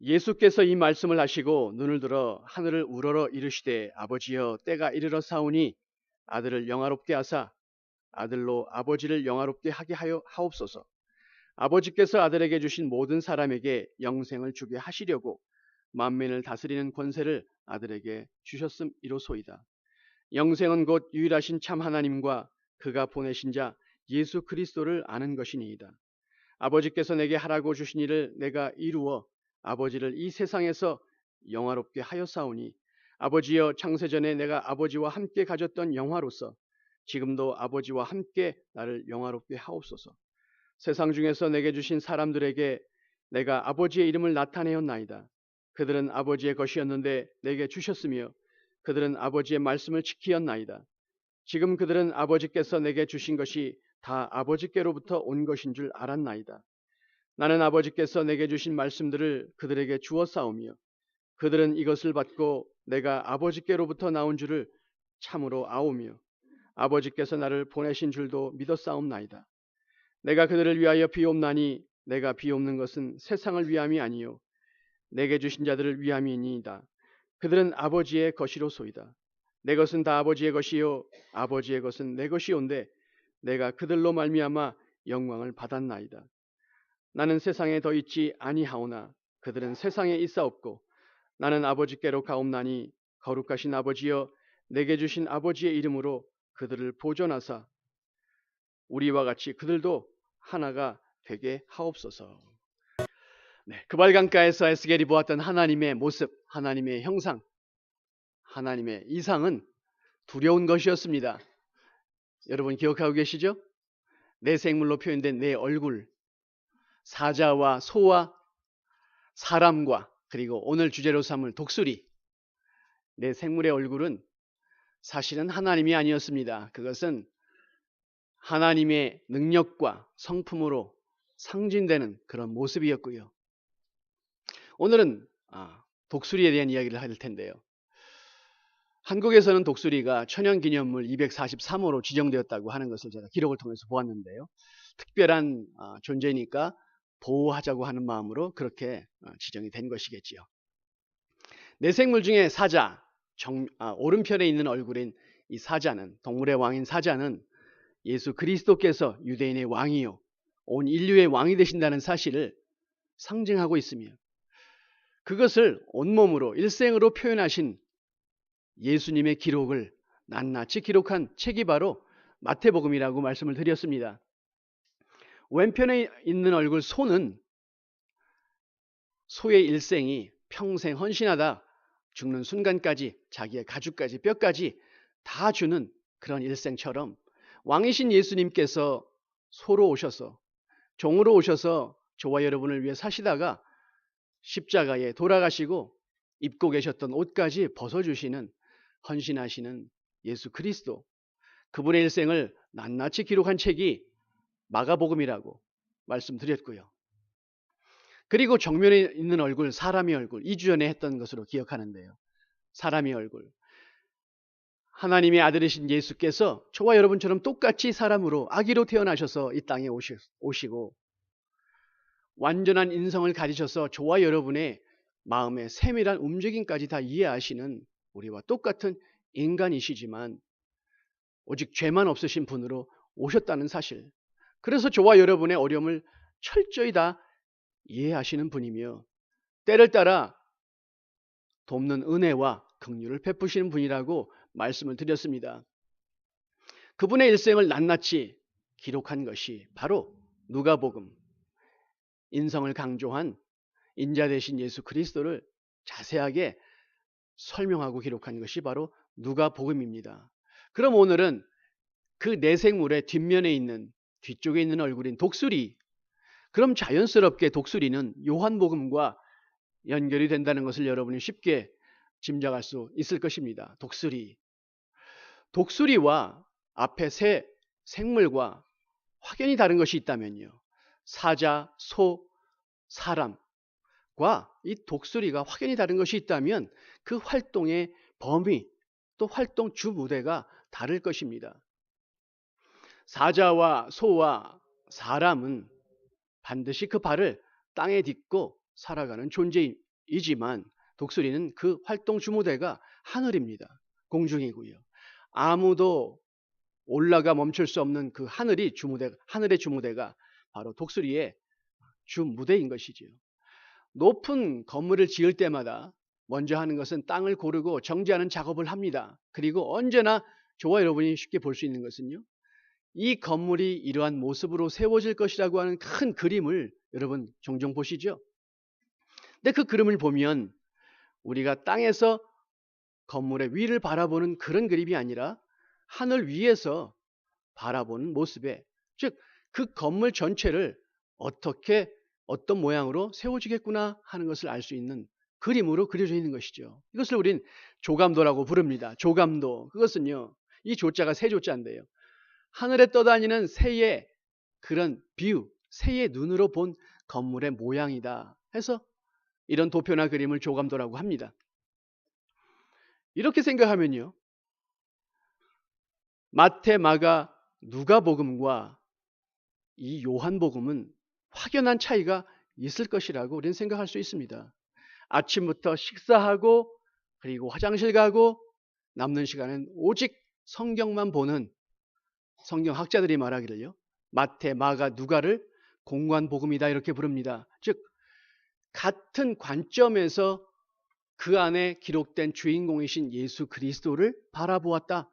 예수께서 이 말씀을 하시고 눈을 들어 하늘을 우러러 이르시되 아버지여 때가 이르러 사오니 아들을 영화롭게 하사 아들로 아버지를 영화롭게 하게 하여 하옵소서. 아버지께서 아들에게 주신 모든 사람에게 영생을 주게 하시려고 만민을 다스리는 권세를 아들에게 주셨음이로소이다. 영생은 곧 유일하신 참 하나님과 그가 보내신 자 예수 그리스도를 아는 것이니이다. 아버지께서 내게 하라고 주신 일을 내가 이루어 아버지를 이 세상에서 영화롭게 하였사오니 아버지여 창세전에 내가 아버지와 함께 가졌던 영화로서 지금도 아버지와 함께 나를 영화롭게 하옵소서. 세상 중에서 내게 주신 사람들에게 내가 아버지의 이름을 나타내었나이다. 그들은 아버지의 것이었는데 내게 주셨으며 그들은 아버지의 말씀을 지키었나이다. 지금 그들은 아버지께서 내게 주신 것이 다 아버지께로부터 온 것인 줄 알았나이다. 나는 아버지께서 내게 주신 말씀들을 그들에게 주었사오며 그들은 이것을 받고 내가 아버지께로부터 나온 줄을 참으로 아오며 아버지께서 나를 보내신 줄도 믿었사옵나이다. 내가 그들을 위하여 비옵나니 내가 비옵는 것은 세상을 위함이 아니요 내게 주신 자들을 위함이니이다. 그들은 아버지의 것이로소이다. 내 것은 다 아버지의 것이요 아버지의 것은 내 것이온데 내가 그들로 말미암아 영광을 받았나이다. 나는 세상에 더 있지 아니하오나 그들은 세상에 있사옵고 나는 아버지께로 가옵나니 거룩하신 아버지여 내게 주신 아버지의 이름으로 그들을 보존하사 우리와 같이 그들도 하나가 되게 하옵소서. 네, 그발강가에서 에스겔이 보았던 하나님의 모습, 하나님의 형상, 하나님의 이상은 두려운 것이었습니다. 여러분 기억하고 계시죠? 내 생물로 표현된 내 얼굴, 사자와 소와 사람과 그리고 오늘 주제로 삼을 독수리, 내 생물의 얼굴은 사실은 하나님이 아니었습니다. 그것은 하나님의 능력과 성품으로 상징되는 그런 모습이었고요. 오늘은 독수리에 대한 이야기를 할 텐데요. 한국에서는 독수리가 천연기념물 243호로 지정되었다고 하는 것을 제가 기록을 통해서 보았는데요. 특별한 존재니까 보호하자고 하는 마음으로 그렇게 지정이 된 것이겠지요. 내 생물 중에 사자, 오른편에 있는 얼굴인 이 사자는, 동물의 왕인 사자는 예수 그리스도께서 유대인의 왕이요 온 인류의 왕이 되신다는 사실을 상징하고 있으며 그것을 온몸으로 일생으로 표현하신 예수님의 기록을 낱낱이 기록한 책이 바로 마태복음이라고 말씀을 드렸습니다. 왼편에 있는 얼굴 소는 소의 일생이 평생 헌신하다 죽는 순간까지 자기의 가죽까지 뼈까지 다 주는 그런 일생처럼 왕이신 예수님께서 소로 오셔서 종으로 오셔서 저와 여러분을 위해 사시다가 십자가에 돌아가시고 입고 계셨던 옷까지 벗어주시는 헌신하시는 예수 그리스도, 그분의 일생을 낱낱이 기록한 책이 마가복음이라고 말씀드렸고요. 그리고 정면에 있는 얼굴, 사람의 얼굴, 2주 전에 했던 것으로 기억하는데요. 사람의 얼굴, 하나님의 아들이신 예수께서 저와 여러분처럼 똑같이 사람으로 아기로 태어나셔서 이 땅에 오시고 완전한 인성을 가지셔서 저와 여러분의 마음의 세밀한 움직임까지 다 이해하시는 우리와 똑같은 인간이시지만 오직 죄만 없으신 분으로 오셨다는 사실, 그래서 저와 여러분의 어려움을 철저히 다 이해하시는 분이며 때를 따라 돕는 은혜와 긍휼을 베푸시는 분이라고 말씀을 드렸습니다. 그분의 일생을 낱낱이 기록한 것이 바로 누가복음, 인성을 강조한 인자 되신 예수 그리스도를 자세하게 설명하고 기록한 것이 바로 누가복음입니다. 그럼 오늘은 그 내생물의 뒷면에 있는, 뒤쪽에 있는 얼굴인 독수리, 그럼 자연스럽게 독수리는 요한복음과 연결이 된다는 것을 여러분이 쉽게 짐작할 수 있을 것입니다. 독수리와 앞에 새 생물과 확연히 다른 것이 있다면요, 사자, 소, 사람과 이 독수리가 확연히 다른 것이 있다면 그 활동의 범위, 또 활동 주 무대가 다를 것입니다. 사자와 소와 사람은 반드시 그 발을 땅에 딛고 살아가는 독수리이지만 독수리는 그 활동 주무대가 하늘입니다. 공중이고요. 아무도 올라가 멈출 수 없는 그 하늘의 주무대가 바로 독수리의 주무대인 것이지요. 높은 건물을 지을 때마다 먼저 하는 것은 땅을 고르고 정지하는 작업을 합니다. 그리고 언제나 저와 여러분이 쉽게 볼 수 있는 것은요, 이 건물이 이러한 모습으로 세워질 것이라고 하는 큰 그림을 여러분 종종 보시죠. 근데 그 그림을 보면 우리가 땅에서 건물의 위를 바라보는 그런 그림이 아니라 하늘 위에서 바라보는 모습에, 즉 그 건물 전체를 어떻게 어떤 모양으로 세워지겠구나 하는 것을 알 수 있는 그림으로 그려져 있는 것이죠. 이것을 우린 조감도라고 부릅니다. 조감도. 그것은요, 이 조자가 새 조자인데요, 하늘에 떠다니는 새의 그런 뷰, 새의 눈으로 본 건물의 모양이다 해서 이런 도표나 그림을 조감도라고 합니다. 이렇게 생각하면요, 마태, 마가, 누가복음과 이 요한복음은 확연한 차이가 있을 것이라고 우리는 생각할 수 있습니다. 아침부터 식사하고 그리고 화장실 가고 남는 시간은 오직 성경만 보는 성경학자들이 말하기를요, 마태, 마가, 누가를 공관복음이다 이렇게 부릅니다. 즉 같은 관점에서 그 안에 기록된 주인공이신 예수 그리스도를 바라보았다,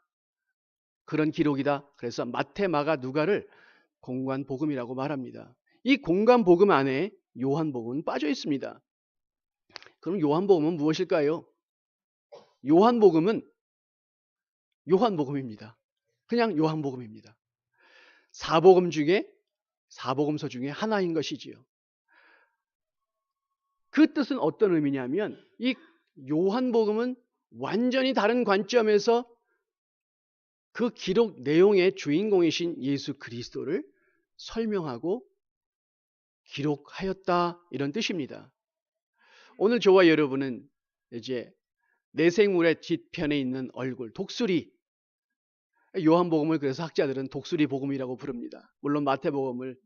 그런 기록이다. 그래서 마태, 마가, 누가를 공관복음이라고 말합니다. 이 공관복음 안에 요한복음은 빠져 있습니다. 그럼 요한복음은 무엇일까요? 요한복음은 요한복음입니다. 그냥 요한복음입니다. 사복음서 중에 하나인 것이지요. 그 뜻은 어떤 의미냐면 이 요한복음은 완전히 다른 관점에서 그 기록 내용의 주인공이신 예수 그리스도를 설명하고 기록하였다, 이런 뜻입니다. 오늘 저와 여러분은 이제 내생물의 뒤편에 있는 얼굴, 독수리, 요한복음을 그래서 학자들은 독수리 복음이라고 부릅니다. 물론 마태복음을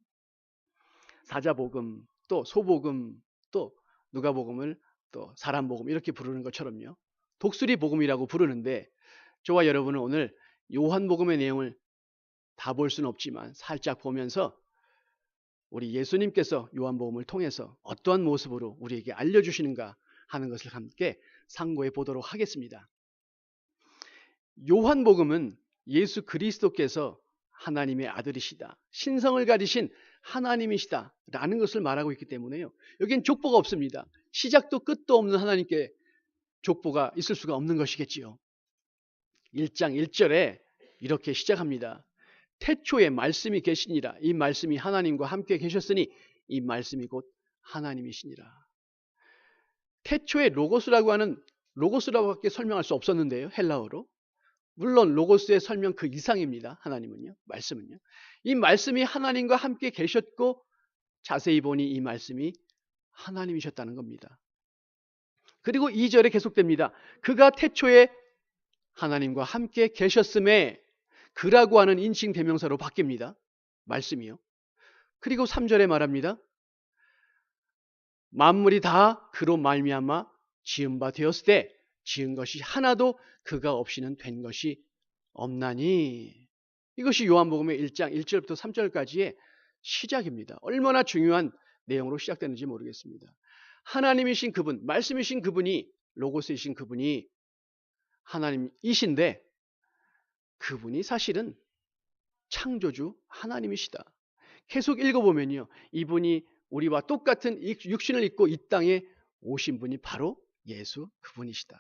사자복음, 또 소복음, 또 누가복음을 또 사람복음 이렇게 부르는 것처럼요, 독수리 복음이라고 부르는데, 저와 여러분은 오늘 요한복음의 내용을 다 볼 수는 없지만 살짝 보면서 우리 예수님께서 요한복음을 통해서 어떠한 모습으로 우리에게 알려주시는가 하는 것을 함께 상고해 보도록 하겠습니다. 요한복음은 예수 그리스도께서 하나님의 아들이시다, 신성을 가지신 하나님이시다 라는 것을 말하고 있기 때문에요, 여기엔 족보가 없습니다. 시작도 끝도 없는 하나님께 족보가 있을 수가 없는 것이겠지요. 1장 1절에 이렇게 시작합니다. 태초에 말씀이 계시니라. 이 말씀이 하나님과 함께 계셨으니 이 말씀이 곧 하나님이시니라. 태초에 로고스라고 하는, 로고스라고밖에 설명할 수 없었는데요, 헬라어로. 물론 로고스의 설명 그 이상입니다. 하나님은요, 말씀은요. 이 말씀이 하나님과 함께 계셨고 자세히 보니 이 말씀이 하나님이셨다는 겁니다. 그리고 2절에 계속됩니다. 그가 태초에 하나님과 함께 계셨음에, 그라고 하는 인칭 대명사로 바뀝니다. 말씀이요. 그리고 3절에 말합니다. 만물이 다 그로 말미암아 지은 바 되었을 때 지은 것이 하나도 그가 없이는 된 것이 없나니. 이것이 요한복음의 1장 1절부터 3절까지의 시작입니다. 얼마나 중요한 내용으로 시작되는지 모르겠습니다. 하나님이신 그분, 말씀이신 그분이, 로고스이신 그분이 하나님이신데 그분이 사실은 창조주 하나님이시다. 계속 읽어보면요, 이분이 우리와 똑같은 육신을 입고 이 땅에 오신 분이 바로 예수 그분이시다.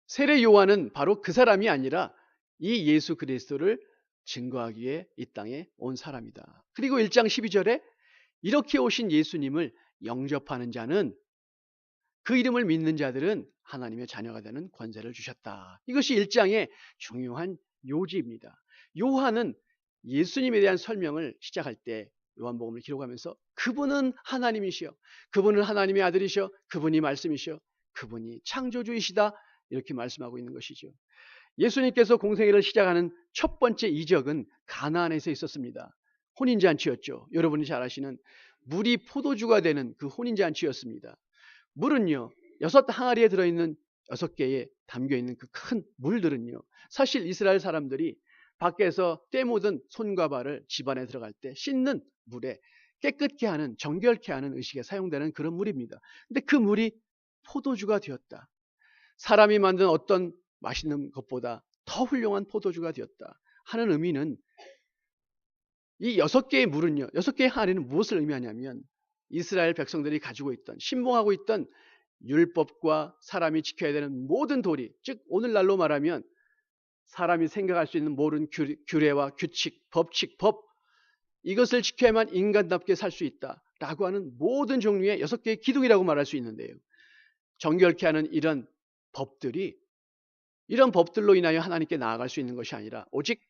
세례 요한은 바로 그 사람이 아니라 이 예수 그리스도를 증거하기 위해 이 땅에 온 사람이다. 그리고 1장 12절에 이렇게 오신 예수님을 영접하는 자는, 그 이름을 믿는 자들은 하나님의 자녀가 되는 권세를 주셨다. 이것이 1장의 중요한 요지입니다. 요한은 예수님에 대한 설명을 시작할 때 요한복음을 기록하면서 그분은 하나님이시여, 그분은 하나님의 아들이시여, 그분이 말씀이시여, 그분이 창조주이시다, 이렇게 말씀하고 있는 것이죠. 예수님께서 공생애를 시작하는 첫 번째 이적은 가나안에서 있었습니다. 혼인잔치였죠. 여러분이 잘 아시는 물이 포도주가 되는 그 혼인잔치였습니다. 물은요, 6항아리에 들어있는 6개에 담겨있는 그 큰 물들은요, 사실 이스라엘 사람들이 밖에서 때 묻은 손과 발을 집안에 들어갈 때 씻는 물에 깨끗게 하는, 정결케 하는 의식에 사용되는 그런 물입니다. 근데 그 물이 포도주가 되었다. 사람이 만든 어떤 맛있는 것보다 더 훌륭한 포도주가 되었다 하는 의미는, 이 6개의 물은요, 6개의 항아리는 무엇을 의미하냐면 이스라엘 백성들이 가지고 있던, 신봉하고 있던 율법과 사람이 지켜야 되는 모든 도리, 즉 오늘날로 말하면 사람이 생각할 수 있는 모든 규례와 규칙, 법칙, 법, 이것을 지켜야만 인간답게 살 수 있다라고 하는 모든 종류의 6개의 기둥이라고 말할 수 있는데요. 정결케 하는 이런 법들이, 이런 법들로 인하여 하나님께 나아갈 수 있는 것이 아니라 오직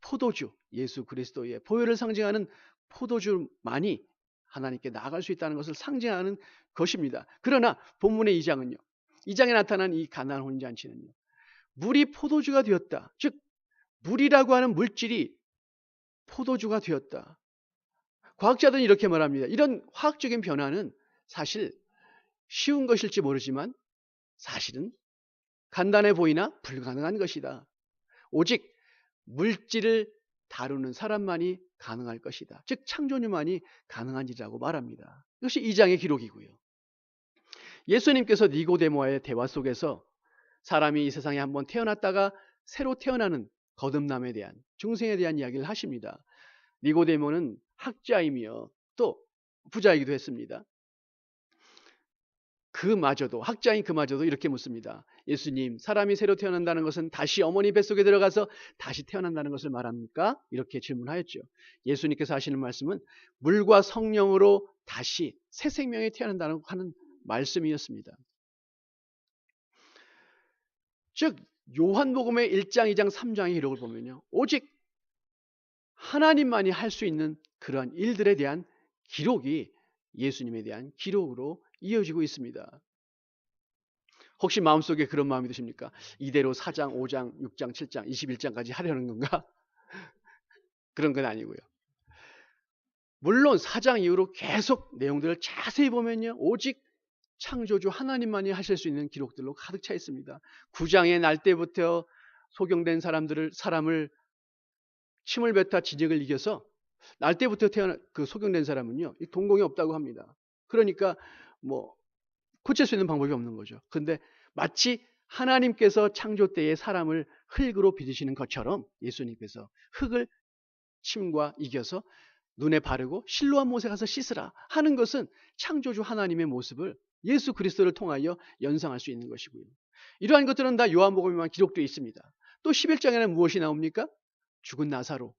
포도주, 예수 그리스도의 보혈을 상징하는 포도주만이 하나님께 나아갈 수 있다는 것을 상징하는 것입니다. 그러나 본문의 2장은요, 2장에 나타난 이 가나안 혼인잔치는요, 물이 포도주가 되었다. 즉 물이라고 하는 물질이 포도주가 되었다. 과학자들은 이렇게 말합니다. 이런 화학적인 변화는 사실 쉬운 것일지 모르지만 사실은 간단해 보이나 불가능한 것이다. 오직 물질을 다루는 사람만이 가능할 것이다. 즉 창조주만이 가능한 일이라고 말합니다. 이것이 2장의 기록이고요. 예수님께서 니고데모와의 대화 속에서 사람이 이 세상에 한번 태어났다가 새로 태어나는 거듭남에 대한, 중생에 대한 이야기를 하십니다. 니고데모는 학자이며 또 부자이기도 했습니다. 학자인 그마저도 이렇게 묻습니다. 예수님, 사람이 새로 태어난다는 것은 다시 어머니 뱃속에 들어가서 다시 태어난다는 것을 말합니까? 이렇게 질문하였죠. 예수님께서 하시는 말씀은 물과 성령으로 다시 새 생명이 태어난다는 하는 말씀이었습니다. 즉 요한복음의 1장, 2장, 3장의 기록을 보면요, 오직 하나님만이 할 수 있는 그러한 일들에 대한 기록이 예수님에 대한 기록으로 이어지고 있습니다. 혹시 마음속에 그런 마음이 드십니까? 이대로 4장, 5장, 6장, 7장, 21장까지 하려는 건가? 그런 건 아니고요. 물론 4장 이후로 계속 내용들을 자세히 보면요, 오직 창조주 하나님만이 하실 수 있는 기록들로 가득 차 있습니다. 9장의 날 때부터 소경된 사람을 침을 뱉어 진역을 이겨서 날 때부터 태어난 그 소경된 사람은요, 이 동공이 없다고 합니다. 그러니까 뭐 고칠 수 있는 방법이 없는 거죠. 근데 마치 하나님께서 창조 때에 사람을 흙으로 빚으시는 것처럼 예수님께서 흙을 침과 이겨서 눈에 바르고 실로암 못에 가서 씻으라 하는 것은 창조주 하나님의 모습을 예수 그리스도를 통하여 연상할 수 있는 것이고요. 이러한 것들은 다 요한복음에만 기록되어 있습니다. 또 11장에는 무엇이 나옵니까? 죽은 나사로.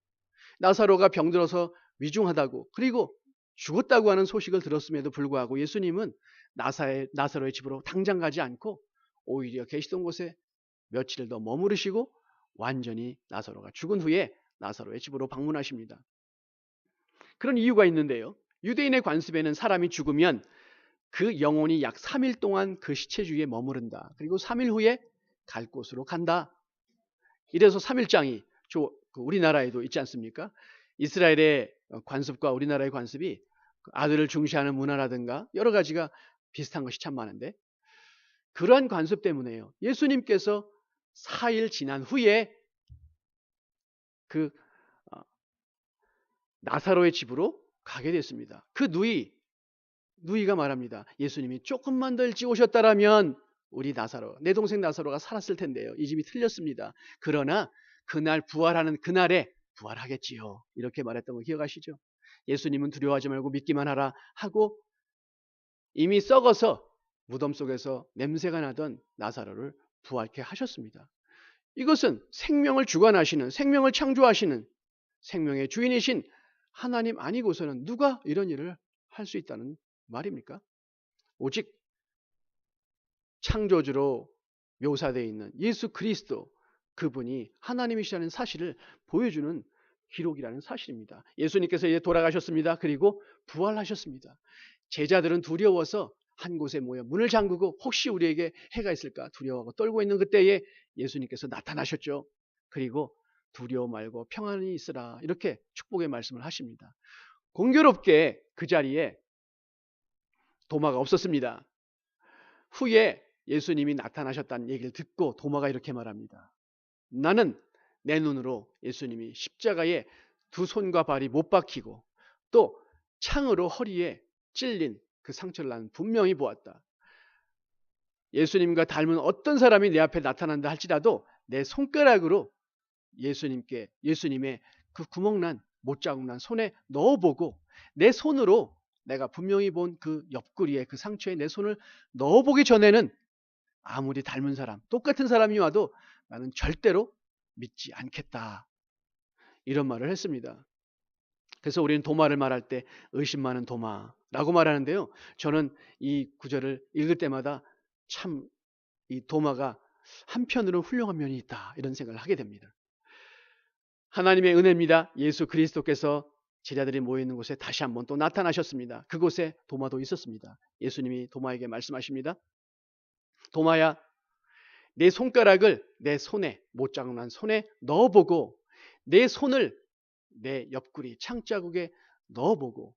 나사로가 병들어서 위중하다고, 그리고 죽었다고 하는 소식을 들었음에도 불구하고 예수님은 나사로의 집으로 당장 가지 않고 오히려 계시던 곳에 며칠을 더 머무르시고 완전히 나사로가 죽은 후에 나사로의 집으로 방문하십니다. 그런 이유가 있는데요. 유대인의 관습에는 사람이 죽으면 그 영혼이 약 3일 동안 그 시체 주위에 머무른다. 그리고 3일 후에 갈 곳으로 간다. 이래서 3일장이 우리나라에도 있지 않습니까? 이스라엘의 관습과 우리나라의 관습이 아들을 중시하는 문화라든가 여러 가지가 비슷한 것이 참 많은데, 그러한 관습 때문에요, 예수님께서 4일 지난 후에 그 나사로의 집으로 가게 됐습니다. 그 누이가 말합니다. 예수님이 조금만 더 일찍 오셨다라면 우리 내 동생 나사로가 살았을 텐데요. 이 집이 틀렸습니다. 그러나 그날 부활하는 그날에 부활하겠지요. 이렇게 말했던 거 기억하시죠? 예수님은 두려워하지 말고 믿기만 하라 하고 이미 썩어서 무덤 속에서 냄새가 나던 나사로를 부활케 하셨습니다. 이것은 생명을 주관하시는, 생명을 창조하시는, 생명의 주인이신 하나님 아니고서는 누가 이런 일을 할 수 있다는 말입니까? 오직 창조주로 묘사되어 있는 예수 그리스도, 그분이 하나님이시라는 사실을 보여주는 기록이라는 사실입니다. 예수님께서 이제 돌아가셨습니다. 그리고 부활하셨습니다. 제자들은 두려워서 한 곳에 모여 문을 잠그고 혹시 우리에게 해가 있을까 두려워하고 떨고 있는 그때에 예수님께서 나타나셨죠. 그리고 두려워 말고 평안히 있으라, 이렇게 축복의 말씀을 하십니다. 공교롭게 그 자리에 도마가 없었습니다. 후에 예수님이 나타나셨다는 얘기를 듣고 도마가 이렇게 말합니다. 나는 내 눈으로 예수님이 십자가에 두 손과 발이 못 박히고 또 창으로 허리에 찔린 그 상처를 나는 분명히 보았다. 예수님과 닮은 어떤 사람이 내 앞에 나타난다 할지라도 내 손가락으로 예수님의 그 구멍난 못자국난 손에 넣어보고 내 손으로 내가 분명히 본 그 옆구리에 그 상처에 내 손을 넣어보기 전에는 아무리 닮은 사람, 똑같은 사람이 와도 나는 절대로 믿지 않겠다. 이런 말을 했습니다. 그래서 우리는 도마를 말할 때 의심 많은 도마라고 말하는데요. 저는 이 구절을 읽을 때마다 참 이 도마가 한편으로 훌륭한 면이 있다. 이런 생각을 하게 됩니다. 하나님의 은혜입니다. 예수 그리스도께서 제자들이 모여있는 곳에 다시 한번 또 나타나셨습니다. 그곳에 도마도 있었습니다. 예수님이 도마에게 말씀하십니다. 도마야, 내 손가락을 내 손에 못자국난 손에 넣어보고 내 손을 내 옆구리 창자국에 넣어보고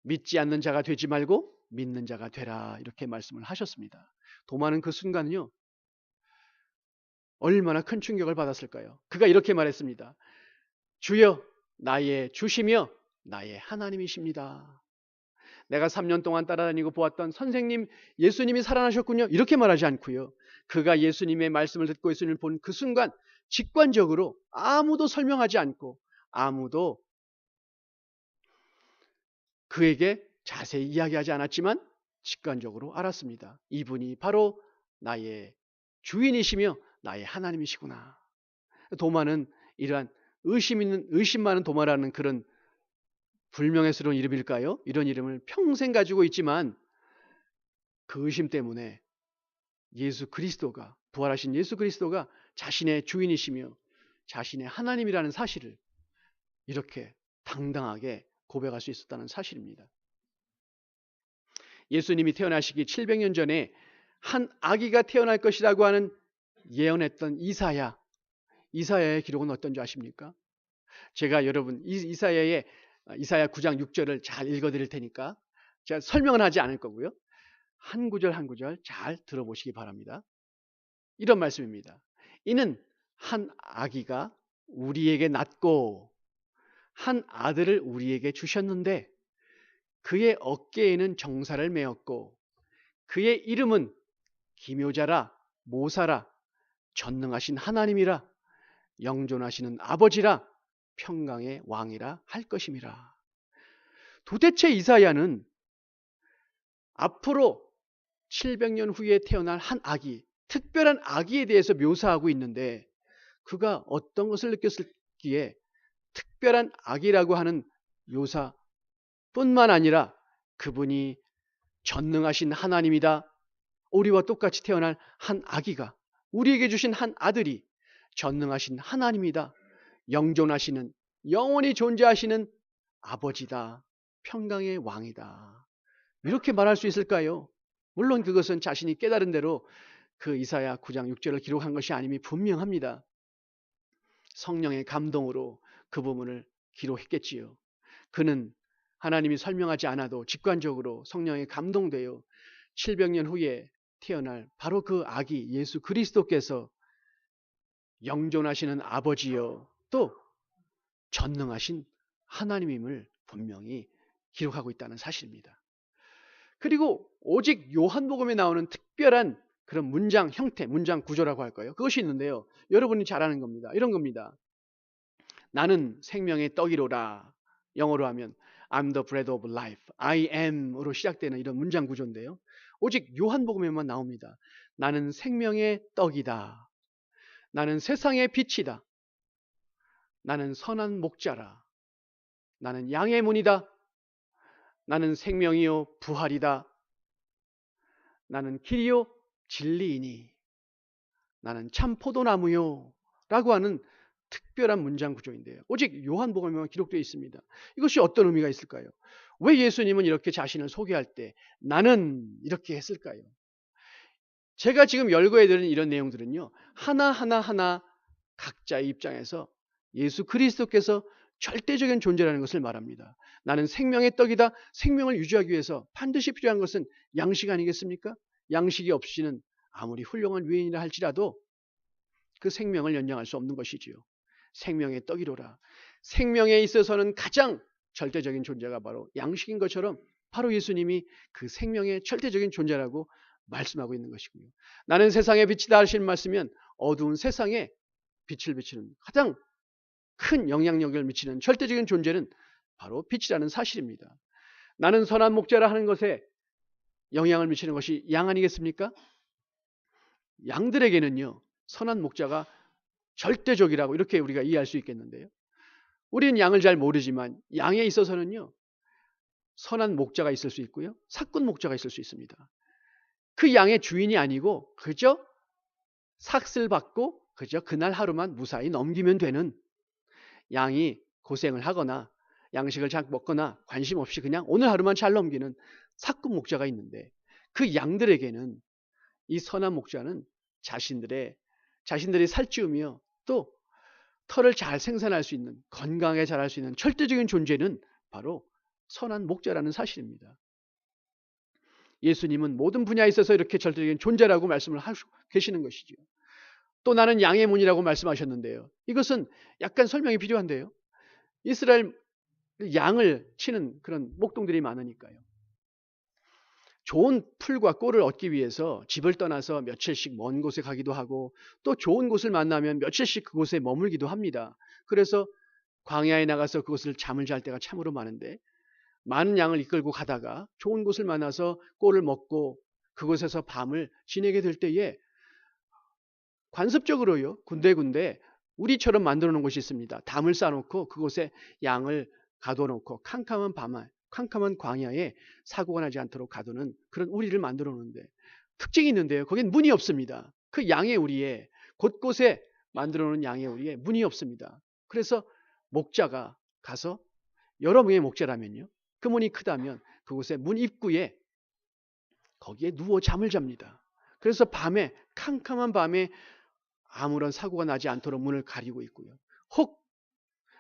믿지 않는 자가 되지 말고 믿는 자가 되라. 이렇게 말씀을 하셨습니다. 도마는 그 순간은요, 얼마나 큰 충격을 받았을까요? 그가 이렇게 말했습니다. 주여, 나의 주시며 나의 하나님이십니다. 내가 3년 동안 따라다니고 보았던 선생님, 예수님이 살아나셨군요. 이렇게 말하지 않고요. 그가 예수님의 말씀을 듣고 예수님을 본 그 순간 직관적으로 아무도 설명하지 않고 아무도 그에게 자세히 이야기하지 않았지만 직관적으로 알았습니다. 이분이 바로 나의 주인이시며 나의 하나님이시구나. 도마는 이러한 의심 많은 도마라는 그런 불명예스러운 이름일까요? 이런 이름을 평생 가지고 있지만 그 의심 때문에 예수 그리스도가, 부활하신 예수 그리스도가 자신의 주인이시며 자신의 하나님이라는 사실을 이렇게 당당하게 고백할 수 있었다는 사실입니다. 예수님이 태어나시기 700년 전에 한 아기가 태어날 것이라고 하는 예언했던 이사야의 기록은 어떤지 아십니까? 제가 여러분 이사야 9장 6절을 잘 읽어드릴 테니까 제가 설명은 하지 않을 거고요. 한 구절 한 구절 잘 들어보시기 바랍니다. 이런 말씀입니다. 이는 한 아기가 우리에게 낳고 한 아들을 우리에게 주셨는데 그의 어깨에는 정사를 메었고 그의 이름은 기묘자라 모사라 전능하신 하나님이라 영존하시는 아버지라 평강의 왕이라 할 것임이라. 도대체 이사야는 앞으로 700년 후에 태어날 한 아기, 특별한 아기에 대해서 묘사하고 있는데 그가 어떤 것을 느꼈을기에 특별한 아기라고 하는 묘사뿐만 아니라 그분이 전능하신 하나님이다. 우리와 똑같이 태어날 한 아기가, 우리에게 주신 한 아들이 전능하신 하나님이다. 영존하시는, 영원히 존재하시는 아버지다. 평강의 왕이다. 이렇게 말할 수 있을까요? 물론 그것은 자신이 깨달은 대로 그 이사야 9장 6절을 기록한 것이 아님이 분명합니다. 성령의 감동으로 그 부분을 기록했겠지요. 그는 하나님이 설명하지 않아도 직관적으로 성령에 감동되어 700년 후에 태어날 바로 그 아기 예수 그리스도께서 영존하시는 아버지여 또 전능하신 하나님임을 분명히 기록하고 있다는 사실입니다. 그리고 오직 요한복음에 나오는 특별한 그런 문장 형태, 문장 구조라고 할까요? 그것이 있는데요. 여러분이 잘 아는 겁니다. 이런 겁니다. 나는 생명의 떡이로라. 영어로 하면 I'm the bread of life. I am으로 시작되는 이런 문장 구조인데요. 오직 요한복음에만 나옵니다. 나는 생명의 떡이다. 나는 세상의 빛이다. 나는 선한 목자라. 나는 양의 문이다. 나는 생명이요 부활이다. 나는 길이요 진리이니. 나는 참 포도나무요. 라고 하는 특별한 문장 구조인데요. 오직 요한복음에만 기록되어 있습니다. 이것이 어떤 의미가 있을까요? 왜 예수님은 이렇게 자신을 소개할 때 나는 이렇게 했을까요? 제가 지금 열거해드린 이런 내용들은요. 하나하나 각자의 입장에서 예수 그리스도께서 절대적인 존재라는 것을 말합니다. 나는 생명의 떡이다. 생명을 유지하기 위해서 반드시 필요한 것은 양식 아니겠습니까? 양식이 없이는 아무리 훌륭한 위인이라 할지라도 그 생명을 연장할 수 없는 것이지요. 생명의 떡이로라. 생명에 있어서는 가장 절대적인 존재가 바로 양식인 것처럼 바로 예수님이 그 생명의 절대적인 존재라고 말씀하고 있는 것이고요. 나는 세상의 빛이다 하시는 말씀이면 어두운 세상에 빛을 비치는 가장 큰 영향력을 미치는 절대적인 존재는 바로 빛이라는 사실입니다. 나는 선한 목자라 하는 것에 영향을 미치는 것이 양 아니겠습니까? 양들에게는요, 선한 목자가 절대적이라고 이렇게 우리가 이해할 수 있겠는데요. 우리는 양을 잘 모르지만 양에 있어서는요, 선한 목자가 있을 수 있고요, 사꾼 목자가 있을 수 있습니다. 그 양의 주인이 아니고 그저 삭슬 받고 그저 그날 하루만 무사히 넘기면 되는, 양이 고생을 하거나 양식을 잘 먹거나 관심 없이 그냥 오늘 하루만 잘 넘기는 사꾼 목자가 있는데, 그 양들에게는 이 선한 목자는 자신들이 살찌우며 또 털을 잘 생산할 수 있는, 건강하게 자랄 수 있는 절대적인 존재는 바로 선한 목자라는 사실입니다. 예수님은 모든 분야에 있어서 이렇게 절대적인 존재라고 말씀을 하시고 계시는 것이죠. 또 나는 양의 문이라고 말씀하셨는데요. 이것은 약간 설명이 필요한데요. 이스라엘 양을 치는 그런 목동들이 많으니까요. 좋은 풀과 꼴을 얻기 위해서 집을 떠나서 며칠씩 먼 곳에 가기도 하고 또 좋은 곳을 만나면 며칠씩 그곳에 머물기도 합니다. 그래서 광야에 나가서 그곳을 잠을 잘 때가 참으로 많은데, 많은 양을 이끌고 가다가 좋은 곳을 만나서 꼴을 먹고 그곳에서 밤을 지내게 될 때에 관습적으로요, 군데군데 우리처럼 만들어 놓은 곳이 있습니다. 담을 쌓아놓고 그곳에 양을 가둬놓고 캄캄한 광야에 사고가 나지 않도록 가두는 그런 우리를 만들어 놓는데, 특징이 있는데요. 거긴 문이 없습니다. 그 양의 우리에, 곳곳에 만들어 놓은 양의 우리에 문이 없습니다. 그래서 목자가 가서, 여러 명의 목자라면요, 그 문이 크다면 그곳에 문 입구에 거기에 누워 잠을 잡니다. 그래서 밤에, 캄캄한 밤에 아무런 사고가 나지 않도록 문을 가리고 있고요. 혹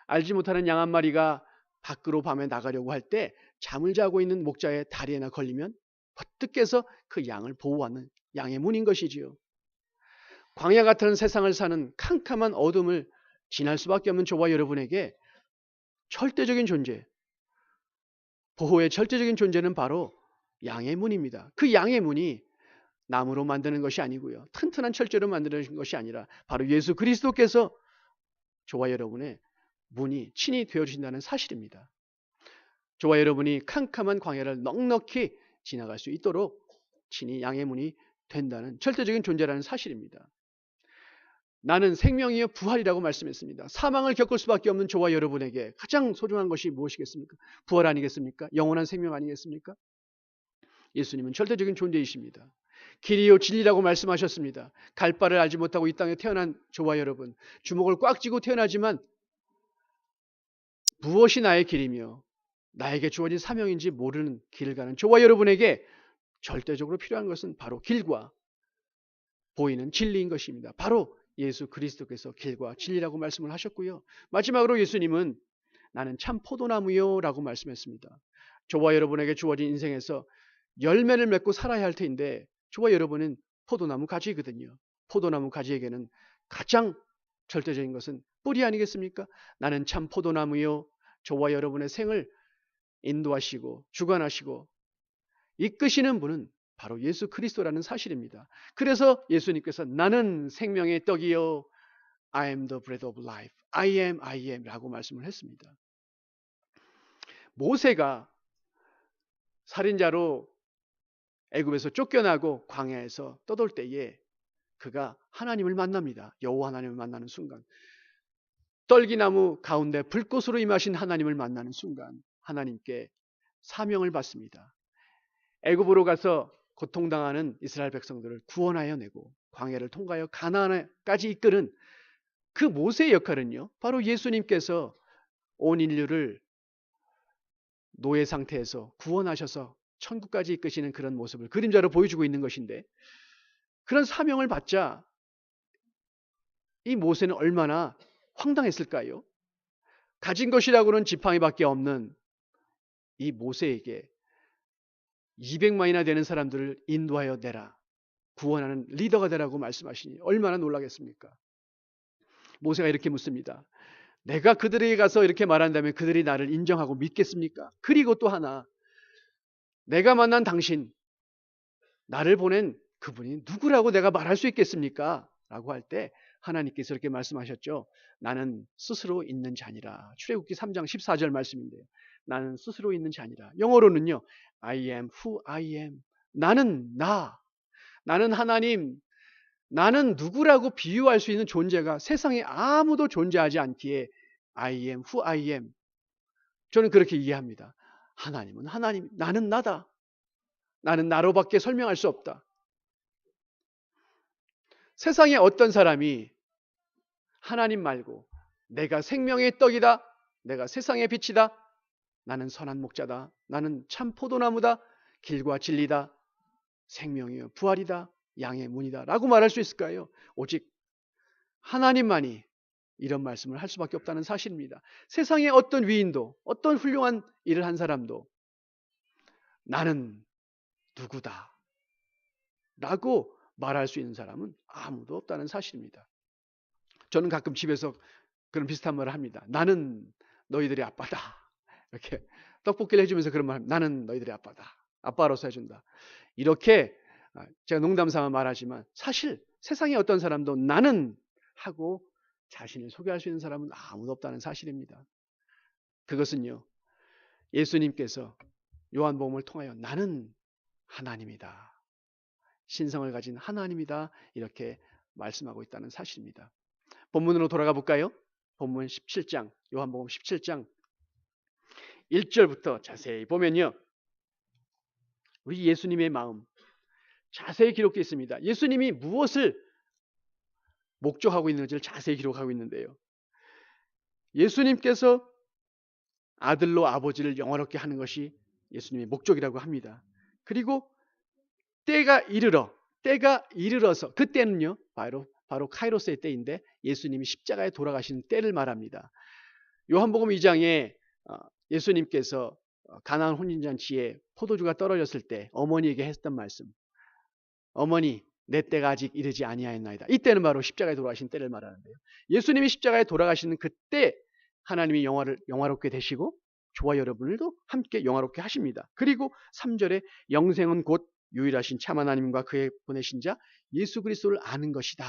알지 못하는 양 한 마리가 밖으로 밤에 나가려고 할 때 잠을 자고 있는 목자의 다리에나 걸리면 퍼뜩 깨서 그 양을 보호하는 양의 문인 것이지요. 광야 같은 세상을 사는 캄캄한 어둠을 지날 수밖에 없는 저와 여러분에게 절대적인 존재, 보호의 절대적인 존재는 바로 양의 문입니다. 그 양의 문이 나무로 만드는 것이 아니고요, 튼튼한 철제로 만드는 것이 아니라 바로 예수 그리스도께서 저와 여러분의 문이 친히 되어주신다는 사실입니다. 저와 여러분이 캄캄한 광야를 넉넉히 지나갈 수 있도록 친히 양의 문이 된다는 절대적인 존재라는 사실입니다. 나는 생명이요 부활이라고 말씀했습니다. 사망을 겪을 수밖에 없는 저와 여러분에게 가장 소중한 것이 무엇이겠습니까? 부활 아니겠습니까? 영원한 생명 아니겠습니까? 예수님은 절대적인 존재이십니다. 길이요 진리라고 말씀하셨습니다. 갈 바를 알지 못하고 이 땅에 태어난 저와 여러분, 주먹을 꽉 쥐고 태어나지만 무엇이 나의 길이며 나에게 주어진 사명인지 모르는 길을 가는 저와 여러분에게 절대적으로 필요한 것은 바로 길과 보이는 진리인 것입니다. 바로 예수 그리스도께서 길과 진리라고 말씀을 하셨고요. 마지막으로 예수님은 나는 참 포도나무요 라고 말씀했습니다. 저와 여러분에게 주어진 인생에서 열매를 맺고 살아야 할 텐데, 저와 여러분은 포도나무 가지거든요. 포도나무 가지에게는 가장 절대적인 것은 뿌리 아니겠습니까? 나는 참 포도나무요. 저와 여러분의 생을 인도하시고 주관하시고 이끄시는 분은 바로 예수 그리스도라는 사실입니다. 그래서 예수님께서 나는 생명의 떡이요, I am the bread of life, I am 라고 말씀을 했습니다. 모세가 살인자로 애굽에서 쫓겨나고 광야에서 떠돌 때에 그가 하나님을 만납니다. 여호와 하나님을 만나는 순간, 떨기나무 가운데 불꽃으로 임하신 하나님을 만나는 순간 하나님께 사명을 받습니다. 애굽으로 가서 고통당하는 이스라엘 백성들을 구원하여 내고 광야를 통과하여 가나안까지 이끄는 그 모세의 역할은요, 바로 예수님께서 온 인류를 노예 상태에서 구원하셔서 천국까지 이끄시는 그런 모습을 그림자로 보여주고 있는 것인데, 그런 사명을 받자 이 모세는 얼마나 황당했을까요? 가진 것이라고는 지팡이밖에 없는 이 모세에게 200만이나 되는 사람들을 인도하여 내라. 구원하는 리더가 되라고 말씀하시니 얼마나 놀라겠습니까? 모세가 이렇게 묻습니다. 내가 그들에게 가서 이렇게 말한다면 그들이 나를 인정하고 믿겠습니까? 그리고 또 하나, 내가 만난 당신, 나를 보낸 그분이 누구라고 내가 말할 수 있겠습니까? 라고 할 때 하나님께서 이렇게 말씀하셨죠. 나는 스스로 있는 자니라. 출애굽기 3장 14절 말씀인데요. 나는 스스로 있는 자니라. 영어로는요. I am who I am. 나는 나. 나는 하나님. 나는 누구라고 비유할 수 있는 존재가 세상에 아무도 존재하지 않기에 I am who I am. 저는 그렇게 이해합니다. 하나님은 하나님. 나는 나다. 나는 나로밖에 설명할 수 없다. 세상에 어떤 사람이 하나님 말고 내가 생명의 떡이다. 내가 세상의 빛이다. 나는 선한 목자다. 나는 참 포도나무다. 길과 진리다. 생명이요 부활이다. 양의 문이다. 라고 말할 수 있을까요? 오직 하나님만이 이런 말씀을 할 수밖에 없다는 사실입니다. 세상의 어떤 위인도 어떤 훌륭한 일을 한 사람도 나는 누구다. 라고 말할 수 있는 사람은 아무도 없다는 사실입니다. 저는 가끔 집에서 그런 비슷한 말을 합니다. 나는 너희들의 아빠다. 이렇게 떡볶이를 해주면서 그런 말 합니다. 나는 너희들의 아빠다. 아빠로서 해준다. 이렇게 제가 농담삼아 말하지만 사실 세상에 어떤 사람도 나는 하고 자신을 소개할 수 있는 사람은 아무도 없다는 사실입니다. 그것은요. 예수님께서 요한복음을 통하여 나는 하나님이다. 신성을 가진 하나님이다. 이렇게 말씀하고 있다는 사실입니다. 본문으로 돌아가 볼까요? 본문 17장, 요한복음 17장 1절부터 자세히 보면요. 우리 예수님의 마음 자세히 기록되어 있습니다. 예수님이 무엇을 목적하고 있는지를 자세히 기록하고 있는데요. 예수님께서 아들로 아버지를 영화롭게 하는 것이 예수님의 목적이라고 합니다. 그리고 때가 이르러서 그때는요. 바로 카이로스의 때인데 예수님이 십자가에 돌아가시는 때를 말합니다. 요한복음 2장에 예수님께서 가나안 혼인잔치에 포도주가 떨어졌을 때 어머니에게 했던 말씀. 어머니 내 때가 아직 이르지 아니하였나이다. 이때는 바로 십자가에 돌아가신 때를 말하는데요. 예수님이 십자가에 돌아가시는 그때 하나님이 영화롭게 되시고 저와 여러분들도 함께 영화롭게 하십니다. 그리고 3절에 영생은 곧 유일하신 참 하나님과 그의 보내신 자 예수 그리스도를 아는 것이다.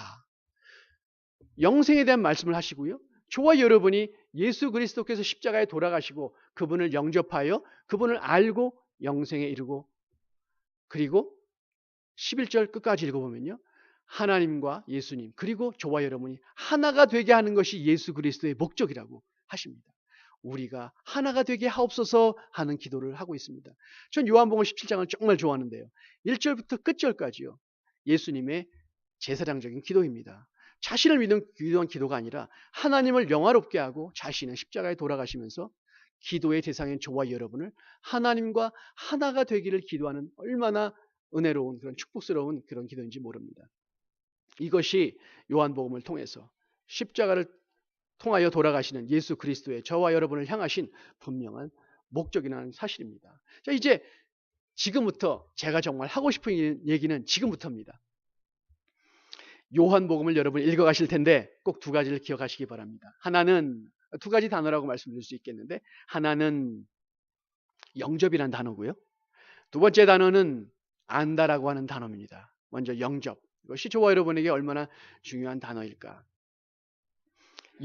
영생에 대한 말씀을 하시고요. 저와 여러분이 예수 그리스도께서 십자가에 돌아가시고 그분을 영접하여 그분을 알고 영생에 이르고 그리고 11절 끝까지 읽어보면요. 하나님과 예수님 그리고 저와 여러분이 하나가 되게 하는 것이 예수 그리스도의 목적이라고 하십니다. 우리가 하나가 되게 하옵소서 하는 기도를 하고 있습니다. 전 요한복음 17장을 정말 좋아하는데요. 1절부터 끝절까지요. 예수님의 제사장적인 기도입니다. 자신을 위한 기도가 아니라 하나님을 영화롭게 하고 자신은 십자가에 돌아가시면서 기도의 대상인 저와 여러분을 하나님과 하나가 되기를 기도하는 얼마나 은혜로운 그런 축복스러운 그런 기도인지 모릅니다. 이것이 요한복음을 통해서 십자가를 통하여 돌아가시는 예수 그리스도의 저와 여러분을 향하신 분명한 목적이라는 사실입니다. 자, 이제 지금부터 제가 정말 하고 싶은 얘기는 지금부터입니다. 요한복음을 여러분 읽어가실 텐데 꼭 두 가지를 기억하시기 바랍니다. 하나는 두 가지 단어라고 말씀드릴 수 있겠는데 하나는 영접이라는 단어고요. 두 번째 단어는 안다라고 하는 단어입니다. 먼저 영접. 이것이 저와 여러분에게 얼마나 중요한 단어일까.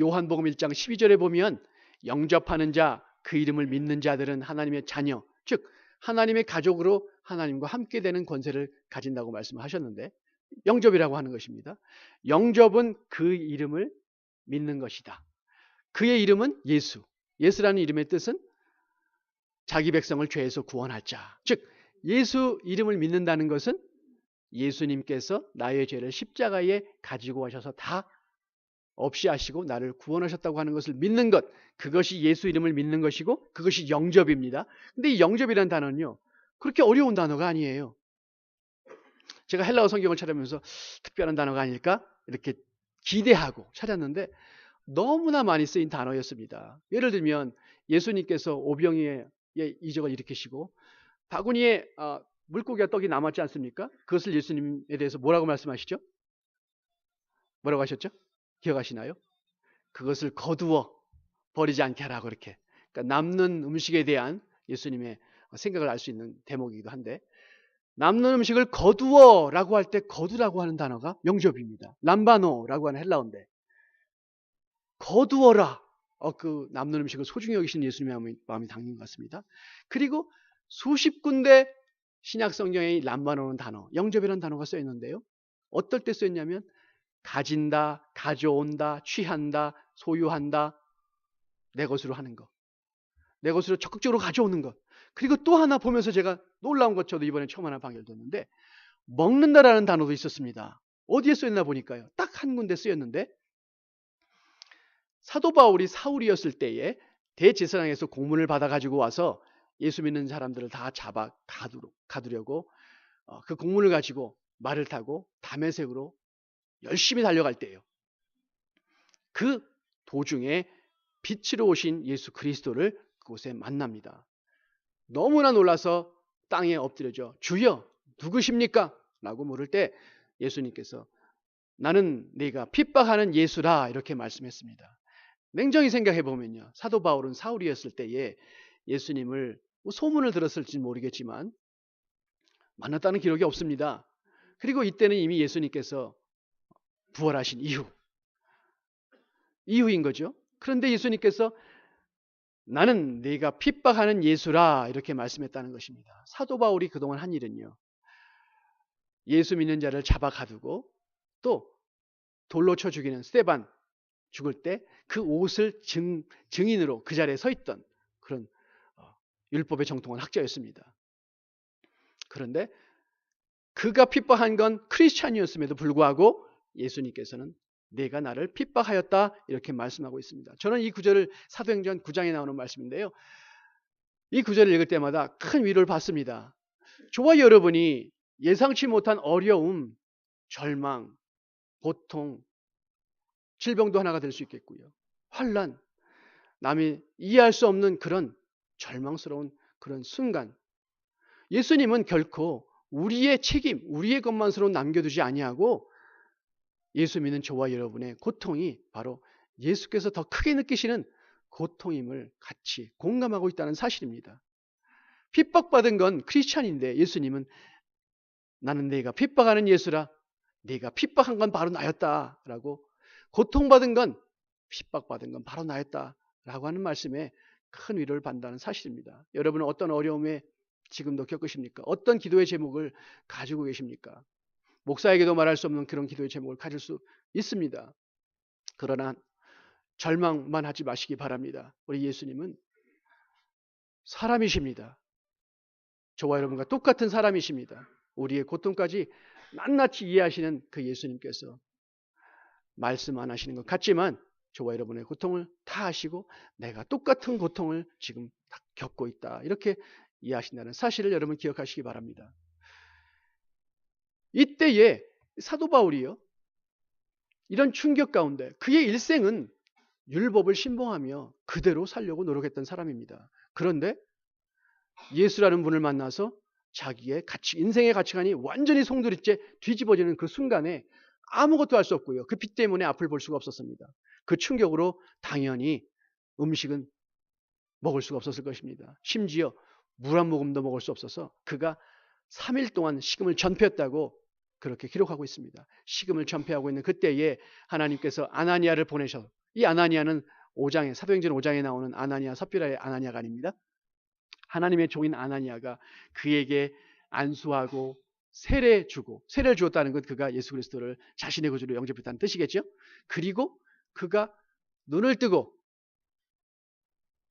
요한복음 1장 12절에 보면 영접하는 자, 그 이름을 믿는 자들은 하나님의 자녀, 즉 하나님의 가족으로 하나님과 함께 되는 권세를 가진다고 말씀을 하셨는데 영접이라고 하는 것입니다. 영접은 그 이름을 믿는 것이다. 그의 이름은 예수. 예수라는 이름의 뜻은 자기 백성을 죄에서 구원할 자. 즉 예수 이름을 믿는다는 것은 예수님께서 나의 죄를 십자가에 가지고 가셔서 다 없이 하시고 나를 구원하셨다고 하는 것을 믿는 것. 그것이 예수 이름을 믿는 것이고 그것이 영접입니다. 근데 이 영접이라는 단어는요. 그렇게 어려운 단어가 아니에요. 제가 헬라어 성경을 찾아보면서 특별한 단어가 아닐까? 이렇게 기대하고 찾았는데 너무나 많이 쓰인 단어였습니다. 예를 들면 예수님께서 오병이의 이적을 일으키시고 바구니에 물고기와 떡이 남았지 않습니까? 그것을 예수님에 대해서 뭐라고 말씀하시죠? 뭐라고 하셨죠? 기억하시나요? 그것을 거두어 버리지 않게 하라고 그렇게. 그러니까 남는 음식에 대한 예수님의 생각을 알 수 있는 대목이기도 한데, 남는 음식을 거두어라고 할 때 거두라고 하는 단어가 영접입니다. 람바노라고 하는 헬라어인데, 거두어라. 그 남는 음식을 소중히 여기시는 예수님의 마음이 담긴 것 같습니다. 그리고 수십 군데 신약 성경에 이 람바노라는 단어, 영접이라는 단어가 써 있는데요. 어떨 때 쓰였냐면 가진다, 가져온다, 취한다, 소유한다, 내 것으로 하는 것, 내 것으로 적극적으로 가져오는 것. 그리고 또 하나 보면서 제가 놀라운 것, 저도 이번에 처음 하나 발견됐는데, 먹는다라는 단어도 있었습니다. 어디에 쓰였나 보니까요, 딱 한 군데 쓰였는데, 사도 바울이 사울이었을 때에 대제사장에서 공문을 받아 가지고 와서 예수 믿는 사람들을 다 잡아 가두려고 그 공문을 가지고 말을 타고 다메섹으로 열심히 달려갈 때예요. 그 도중에 빛으로 오신 예수 그리스도를 그곳에 만납니다. 너무나 놀라서 땅에 엎드려져 주여 누구십니까? 라고 물을 때 예수님께서 나는 네가 핍박하는 예수라 이렇게 말씀했습니다. 냉정히 생각해 보면요, 사도 바울은 사울이었을 때에 예수님을 소문을 들었을지 모르겠지만 만났다는 기록이 없습니다. 그리고 이때는 이미 예수님께서 부활하신 이후인 거죠. 그런데 예수님께서 나는 네가 핍박하는 예수라 이렇게 말씀했다는 것입니다. 사도 바울이 그동안 한 일은요, 예수 믿는 자를 잡아 가두고 또 돌로 쳐 죽이는 스데반 죽을 때 그 옷을 증인으로 그 자리에 서 있던 그런 율법에 정통한 학자였습니다. 그런데 그가 핍박한 건 크리스찬이었음에도 불구하고 예수님께서는 내가 나를 핍박하였다 이렇게 말씀하고 있습니다. 저는 이 구절을 사도행전 9장에 나오는 말씀인데요, 이 구절을 읽을 때마다 큰 위로를 받습니다. 저와 여러분이 예상치 못한 어려움, 절망, 고통, 질병도 하나가 될 수 있겠고요, 환난, 남이 이해할 수 없는 그런 절망스러운 그런 순간, 예수님은 결코 우리의 책임, 우리의 것만으로 남겨두지 아니하고 예수 믿는 저와 여러분의 고통이 바로 예수께서 더 크게 느끼시는 고통임을 같이 공감하고 있다는 사실입니다. 핍박받은 건 크리스찬인데 예수님은 나는 네가 핍박하는 예수라, 네가 핍박한 건 바로 나였다라고, 고통받은 건 핍박받은 건 바로 나였다라고 하는 말씀에 큰 위로를 받는다는 사실입니다. 여러분은 어떤 어려움에 지금도 겪으십니까? 어떤 기도의 제목을 가지고 계십니까? 목사에게도 말할 수 없는 그런 기도의 제목을 가질 수 있습니다. 그러나 절망만 하지 마시기 바랍니다. 우리 예수님은 사람이십니다. 저와 여러분과 똑같은 사람이십니다. 우리의 고통까지 낱낱이 이해하시는 그 예수님께서 말씀 안 하시는 것 같지만 저와 여러분의 고통을 다 아시고 내가 똑같은 고통을 지금 겪고 있다 이렇게 이해하신다는 사실을 여러분 기억하시기 바랍니다. 이때에 사도 바울이요, 이런 충격 가운데 그의 일생은 율법을 신봉하며 그대로 살려고 노력했던 사람입니다. 그런데 예수라는 분을 만나서 자기의 인생의 가치관이 완전히 송두리째 뒤집어지는 그 순간에 아무것도 할 수 없고요, 그 빛 때문에 앞을 볼 수가 없었습니다. 그 충격으로 당연히 음식은 먹을 수가 없었을 것입니다. 심지어 물 한 모금도 먹을 수 없어서 그가 3일 동안 식음을 전폐했다고 그렇게 기록하고 있습니다. 식음을 전폐하고 있는 그때에 하나님께서 아나니아를 보내셔서, 이 아나니아는 사도행전 5장에 나오는 아나니아 섭비라의 아나니아가 아닙니다. 하나님의 종인 아나니아가 그에게 안수하고 세례를 주었다는 것, 그가 예수 그리스도를 자신의 구주로 영접했다는 뜻이겠죠. 그리고 그가 눈을 뜨고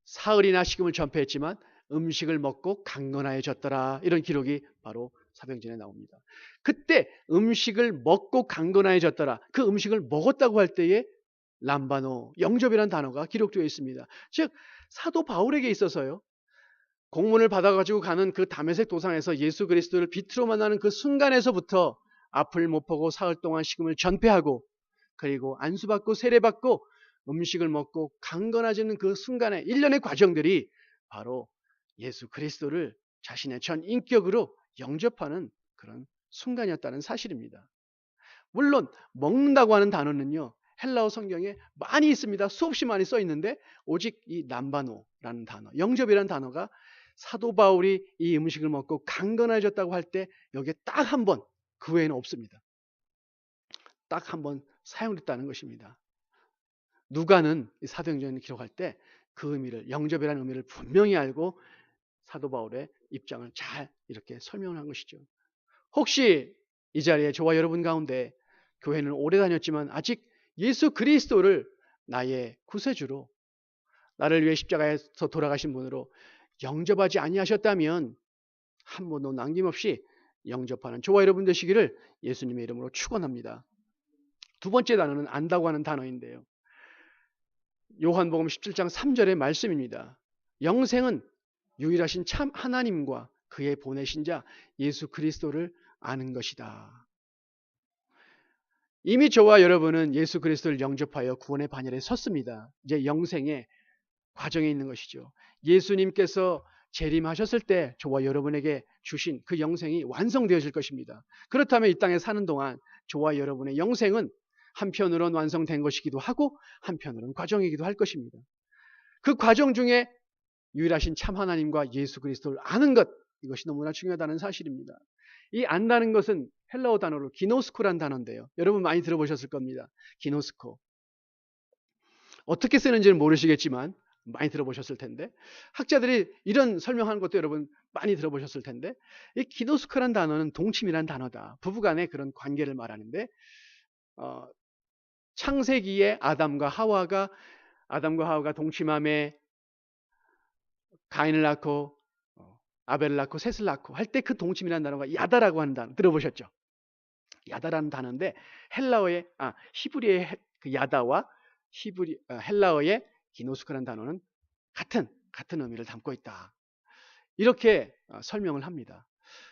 사흘이나 식음을 전폐했지만 음식을 먹고 강건하여졌더라, 이런 기록이 바로 사도행전에 나옵니다. 그때 음식을 먹고 강건하여졌더라, 그 음식을 먹었다고 할 때에 람바노, 영접이라는 단어가 기록되어 있습니다. 즉 사도 바울에게 있어서요, 공문을 받아가지고 가는 그 다메섹 도상에서 예수 그리스도를 빛으로 만나는 그 순간에서부터 앞을 못 보고 사흘 동안 식음을 전폐하고 그리고 안수받고 세례받고 음식을 먹고 강건해지는 그 순간의 일련의 과정들이 바로 예수 그리스도를 자신의 전 인격으로 영접하는 그런 순간이었다는 사실입니다. 물론 먹는다고 하는 단어는요, 헬라어 성경에 많이 있습니다. 수없이 많이 써 있는데 오직 이 남바노라는 단어, 영접이라는 단어가 사도 바울이 이 음식을 먹고 강건해졌다고 할 때 여기에 딱 한 번, 그 외에는 없습니다. 딱 한 번 사용됐다는 것입니다. 누가는 사도행전을 기록할 때 그 의미를, 영접이라는 의미를 분명히 알고 사도 바울의 입장을 잘 이렇게 설명을 한 것이죠. 혹시 이 자리에 저와 여러분 가운데 교회는 오래 다녔지만 아직 예수 그리스도를 나의 구세주로, 나를 위해 십자가에서 돌아가신 분으로 영접하지 아니하셨다면 한 번도 남김없이 영접하는 저와 여러분 되시기를 예수님의 이름으로 축원합니다. 두 번째 단어는 안다고 하는 단어인데요. 요한복음 17장 3절의 말씀입니다. 영생은 유일하신 참 하나님과 그의 보내신 자 예수 그리스도를 아는 것이다. 이미 저와 여러분은 예수 그리스도를 영접하여 구원의 반열에 섰습니다. 이제 영생의 과정에 있는 것이죠. 예수님께서 재림하셨을 때 저와 여러분에게 주신 그 영생이 완성되어질 것입니다. 그렇다면 이 땅에 사는 동안 저와 여러분의 영생은 한편으로는 완성된 것이기도 하고 한편으로는 과정이기도 할 것입니다. 그 과정 중에 유일하신 참 하나님과 예수 그리스도를 아는 것, 이것이 너무나 중요하다는 사실입니다. 이 안다는 것은 헬라어 단어로 기노스코란 단어인데요. 여러분 많이 들어보셨을 겁니다. 기노스코. 어떻게 쓰는지는 모르시겠지만 많이 들어보셨을 텐데, 학자들이 이런 설명하는 것도 여러분 많이 들어보셨을 텐데, 이 기노스코란 단어는 동침이란 단어다. 부부간의 그런 관계를 말하는데, 창세기에 아담과 하와가 동침함에 가인을 낳고 아벨을 낳고 셋을 낳고 할 때 그 동침이라는 단어가 야다라고 하는 단어 들어보셨죠? 야다라는 단어인데 히브리어의 그 야다와 헬라어의 기노스코라는 단어는 같은 의미를 담고 있다. 이렇게 설명을 합니다.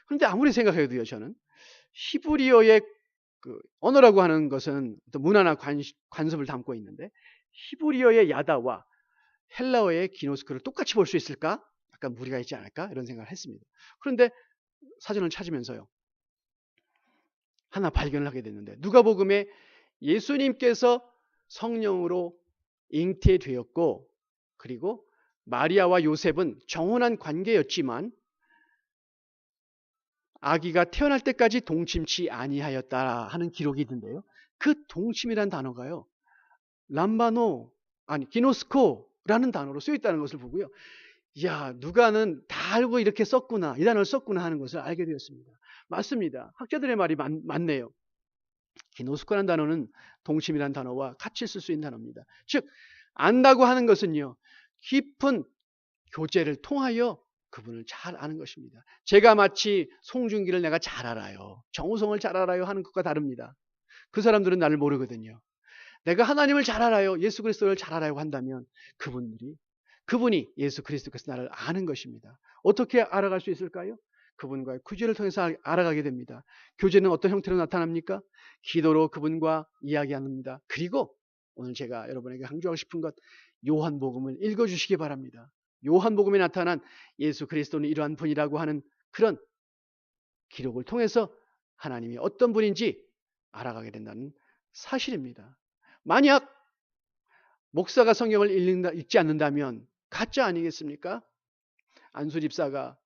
그런데 아무리 생각해도요, 저는 히브리어의 그 언어라고 하는 것은 또 문화나 관습을 담고 있는데 히브리어의 야다와 헬라어의 기노스코를 똑같이 볼 수 있을까? 약간 무리가 있지 않을까? 이런 생각을 했습니다. 그런데 사전을 찾으면서요, 하나 발견을 하게 됐는데 누가복음에 예수님께서 성령으로 잉태되었고 그리고 마리아와 요셉은 정혼한 관계였지만 아기가 태어날 때까지 동침치 아니하였다 하는 기록이 있는데요. 그 동침이란 단어가요, 기노스코라는 단어로 쓰여 있다는 것을 보고요. 야, 누가는 다 알고 이렇게 썼구나, 이 단어를 썼구나 하는 것을 알게 되었습니다. 맞습니다. 학자들의 말이 맞네요. 기노스코라는 단어는 동침이라는 단어와 같이 쓸 수 있는 단어입니다. 즉 안다고 하는 것은요, 깊은 교제를 통하여 그분을 잘 아는 것입니다. 제가 마치 송중기를 내가 잘 알아요, 정우성을 잘 알아요 하는 것과 다릅니다. 그 사람들은 나를 모르거든요. 내가 하나님을 잘 알아요, 예수 그리스도를 잘 알아요 한다면 그분이 예수 그리스도께서 나를 아는 것입니다. 어떻게 알아갈 수 있을까요? 그분과의 교제를 통해서 알아가게 됩니다. 교제는 어떤 형태로 나타납니까? 기도로 그분과 이야기합니다. 그리고 오늘 제가 여러분에게 강조하고 싶은 것, 요한복음을 읽어주시기 바랍니다. 요한복음에 나타난 예수 그리스도는 이러한 분이라고 하는 그런 기록을 통해서 하나님이 어떤 분인지 알아가게 된다는 사실입니다. 만약 목사가 성경을 읽지 않는다면 가짜 아니겠습니까? 안수 집사가,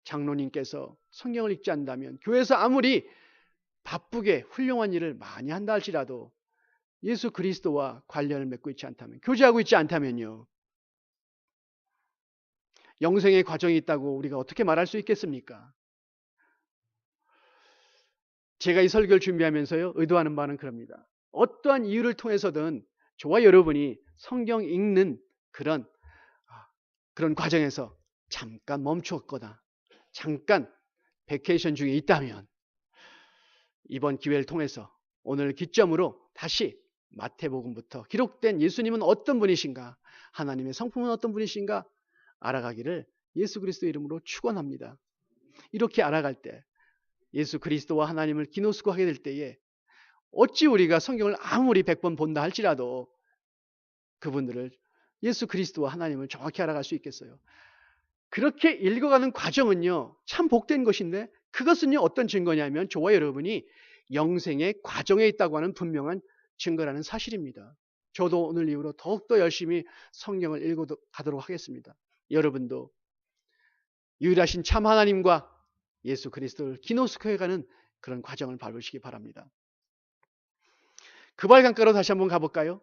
장로님께서 성경을 읽지 않는다면 교회에서 아무리 바쁘게 훌륭한 일을 많이 한다 할지라도 예수 그리스도와 관련을 맺고 있지 않다면, 교제하고 있지 않다면요, 영생의 과정이 있다고 우리가 어떻게 말할 수 있겠습니까? 제가 이 설교를 준비하면서요, 의도하는 바는 그럽니다. 어떠한 이유를 통해서든 저와 여러분이 성경 읽는 그런 과정에서 잠깐 멈추었거나 잠깐 베케이션 중에 있다면 이번 기회를 통해서 오늘 기점으로 다시 마태복음부터 기록된 예수님은 어떤 분이신가, 하나님의 성품은 어떤 분이신가 알아가기를 예수 그리스도 이름으로 축원합니다. 이렇게 알아갈 때 예수 그리스도와 하나님을 기노스코하게 될 때에 어찌 우리가 성경을 아무리 100번 본다 할지라도 그분들을, 예수 그리스도와 하나님을 정확히 알아갈 수 있겠어요? 그렇게 읽어가는 과정은요, 참 복된 것인데 그것은요, 어떤 증거냐면 저와 여러분이 영생의 과정에 있다고 하는 분명한 증거라는 사실입니다. 저도 오늘 이후로 더욱더 열심히 성경을 읽어 가도록 하겠습니다. 여러분도 유일하신 참 하나님과 예수 그리스도를 기노스코해 가는 그런 과정을 밟으시기 바랍니다. 그발강가로 다시 한번 가볼까요?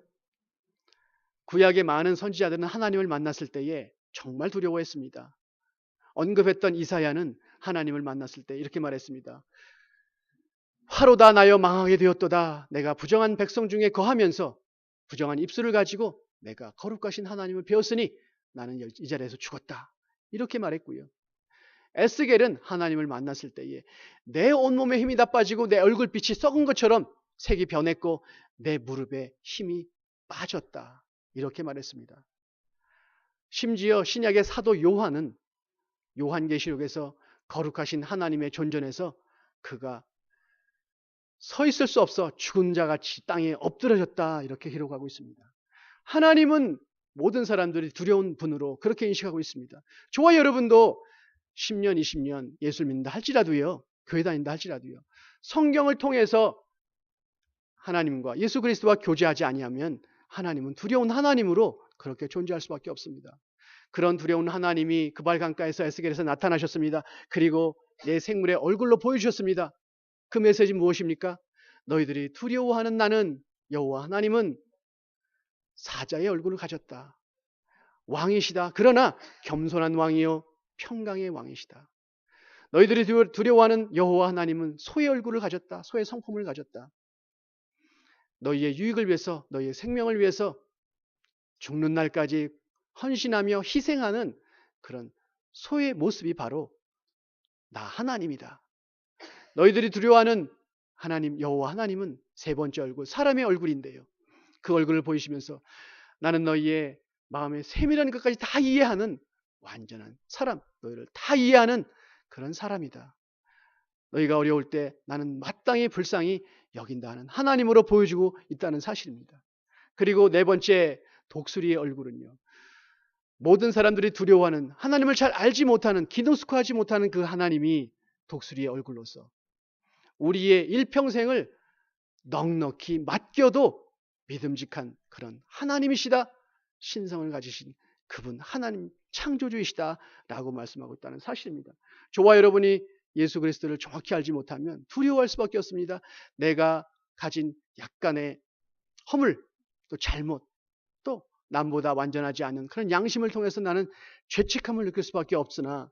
구약의 많은 선지자들은 하나님을 만났을 때에 정말 두려워했습니다. 언급했던 이사야는 하나님을 만났을 때 이렇게 말했습니다. 화로다 나여 망하게 되었도다. 내가 부정한 백성 중에 거하면서 부정한 입술을 가지고 내가 거룩하신 하나님을 배웠으니 나는 이 자리에서 죽었다. 이렇게 말했고요. 에스겔은 하나님을 만났을 때에 내 온몸에 힘이 다 빠지고 내 얼굴빛이 썩은 것처럼 색이 변했고 내 무릎에 힘이 빠졌다. 이렇게 말했습니다. 심지어 신약의 사도 요한은 요한계시록에서 거룩하신 하나님의 존전에서 그가 서 있을 수 없어 죽은 자같이 땅에 엎드러졌다. 이렇게 기록하고 있습니다. 하나님은 모든 사람들이 두려운 분으로 그렇게 인식하고 있습니다. 저와 여러분도 10년, 20년 예수를 믿는다 할지라도요, 교회 다닌다 할지라도요, 성경을 통해서 하나님과 예수 그리스도와 교제하지 아니하면 하나님은 두려운 하나님으로 그렇게 존재할 수밖에 없습니다. 그런 두려운 하나님이 그발강가에서 에스겔에서 나타나셨습니다. 그리고 내 생물의 얼굴로 보여주셨습니다. 그 메시지 무엇입니까? 너희들이 두려워하는 나는 여호와 하나님은 사자의 얼굴을 가졌다. 왕이시다. 그러나 겸손한 왕이요 평강의 왕이시다. 너희들이 두려워하는 여호와 하나님은 소의 얼굴을 가졌다. 소의 성품을 가졌다. 너희의 유익을 위해서, 너희의 생명을 위해서 죽는 날까지 헌신하며 희생하는 그런 소의 모습이 바로 나 하나님이다. 너희들이 두려워하는 하나님 여호와 하나님은 세 번째 얼굴, 사람의 얼굴인데요. 그 얼굴을 보이시면서 나는 너희의 마음의 세밀한 것까지 다 이해하는 완전한 사람, 너희를 다 이해하는 그런 사람이다. 너희가 어려울 때 나는 마땅히 불쌍히 여긴다 하는 하나님으로 보여주고 있다는 사실입니다. 그리고 네 번째 독수리의 얼굴은요, 모든 사람들이 두려워하는 하나님을 잘 알지 못하는, 기노스코하지 못하는 그 하나님이 독수리의 얼굴로서 우리의 일평생을 넉넉히 맡겨도 믿음직한 그런 하나님이시다, 신성을 가지신 그분 하나님 창조주이시다라고 말씀하고 있다는 사실입니다. 저와 여러분이 예수 그리스도를 정확히 알지 못하면 두려워할 수밖에 없습니다. 내가 가진 약간의 허물, 또 잘못, 또 남보다 완전하지 않은 그런 양심을 통해서 나는 죄책감을 느낄 수밖에 없으나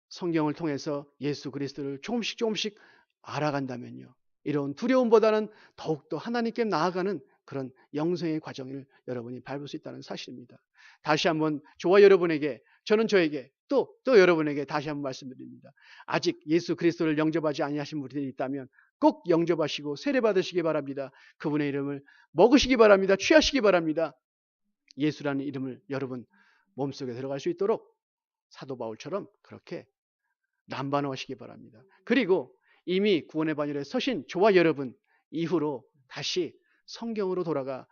성경을 통해서 예수 그리스도를 조금씩 알아간다면요, 이런 두려움보다는 더욱더 하나님께 나아가는 그런 영생의 과정을 여러분이 밟을 수 있다는 사실입니다. 다시 한번 저와 여러분에게, 저는 저에게, 또 여러분에게 다시 한번 말씀드립니다. 아직 예수 그리스도를 영접하지 아니하신 분들이 있다면 꼭 영접하시고 세례받으시기 바랍니다. 그분의 이름을 먹으시기 바랍니다. 취하시기 바랍니다. 예수라는 이름을 여러분 몸속에 들어갈 수 있도록 사도 바울처럼 그렇게 남반하시기 바랍니다. 그리고 이미 구원의 반열에 서신 저와 여러분 이후로 다시 성경으로 돌아가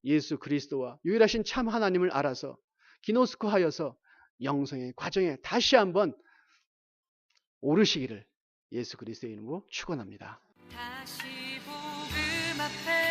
예수 그리스도와 유일하신 참 하나님을 알아서 기노스코하여서 영생의 과정에 다시 한번 오르시기를 예수 그리스도의 이름으로 축원합니다. 다시 복음 앞에